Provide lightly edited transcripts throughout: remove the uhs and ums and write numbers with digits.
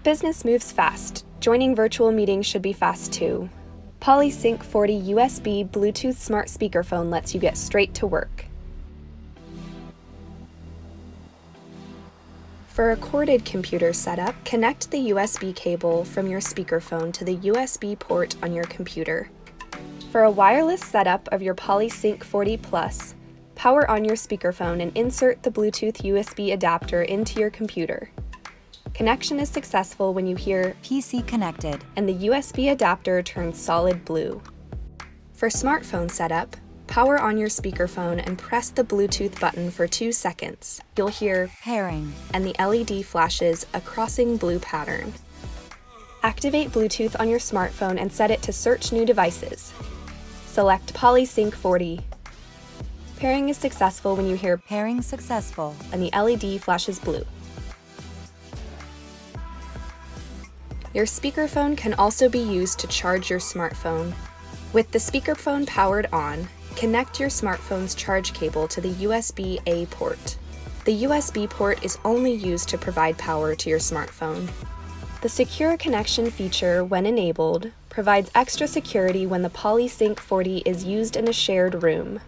Business moves fast. Joining virtual meetings should be fast too. PolySync 40 USB Bluetooth smart speakerphone lets you get straight to work. For a corded computer setup, connect the USB cable from your speakerphone to the USB port on your computer. For a wireless setup of your PolySync 40 Plus, power on your speakerphone and insert the Bluetooth USB adapter into your computer. Connection is successful when you hear PC connected and the USB adapter turns solid blue. For smartphone setup, power on your speakerphone and press the Bluetooth button for 2 seconds. You'll hear pairing and the LED flashes a crossing blue pattern. Activate Bluetooth on your smartphone and set it to search new devices. Select PolySync 40. Pairing is successful when you hear pairing successful and the LED flashes blue. Your speakerphone can also be used to charge your smartphone. With the speakerphone powered on, connect your smartphone's charge cable to the USB-A port. The USB port is only used to provide power to your smartphone. The secure connection feature, when enabled, provides extra security when the PolySync 40 is used in a shared room.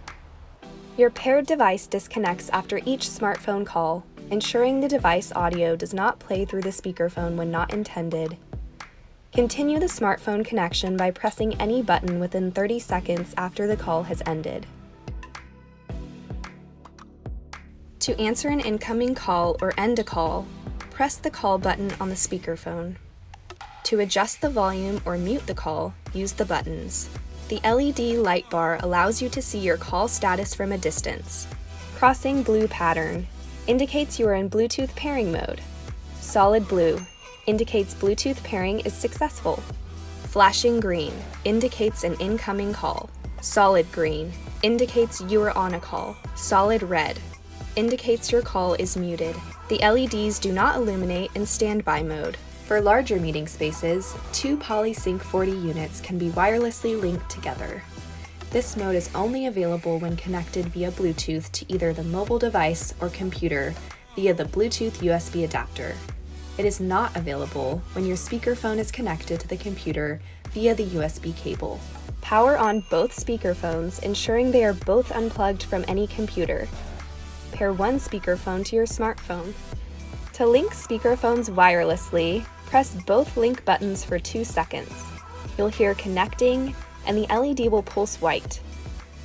Your paired device disconnects after each smartphone call, ensuring the device audio does not play through the speakerphone when not intended. Continue the smartphone connection by pressing any button within 30 seconds after the call has ended. To answer an incoming call or end a call, press the call button on the speakerphone. To adjust the volume or mute the call, use the buttons. The LED light bar allows you to see your call status from a distance. Crossing blue pattern indicates you are in Bluetooth pairing mode. Solid blue indicates Bluetooth pairing is successful. Flashing green indicates an incoming call. Solid green indicates you are on a call. Solid red indicates your call is muted. The LEDs do not illuminate in standby mode. For larger meeting spaces, 2 PolySync 40 units can be wirelessly linked together. This mode is only available when connected via Bluetooth to either the mobile device or computer via the Bluetooth USB adapter. It is not available when your speakerphone is connected to the computer via the USB cable. Power on both speakerphones, ensuring they are both unplugged from any computer. Pair one speakerphone to your smartphone. To link speakerphones wirelessly, press both link buttons for 2 seconds. You'll hear connecting, and the LED will pulse white.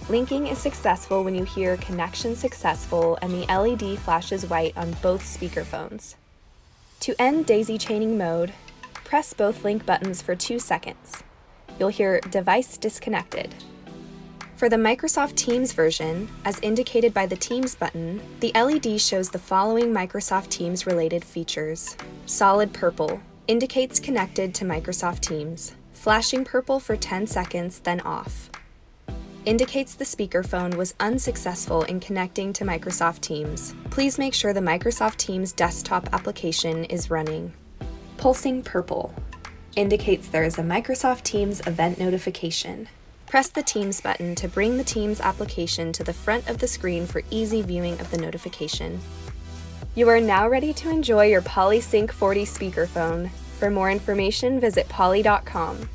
Linking is successful when you hear connection successful and the LED flashes white on both speakerphones. To end daisy chaining mode, press both link buttons for 2 seconds. You'll hear device disconnected. For the Microsoft Teams version, as indicated by the Teams button, the LED shows the following Microsoft Teams related features. Solid purple indicates connected to Microsoft Teams. Flashing purple for 10 seconds, then off. Indicates the speakerphone was unsuccessful in connecting to Microsoft Teams. Please make sure the Microsoft Teams desktop application is running. Pulsing purple indicates there is a Microsoft Teams event notification. Press the Teams button to bring the Teams application to the front of the screen for easy viewing of the notification. You are now ready to enjoy your PolySync 40 speakerphone. For more information, visit poly.com.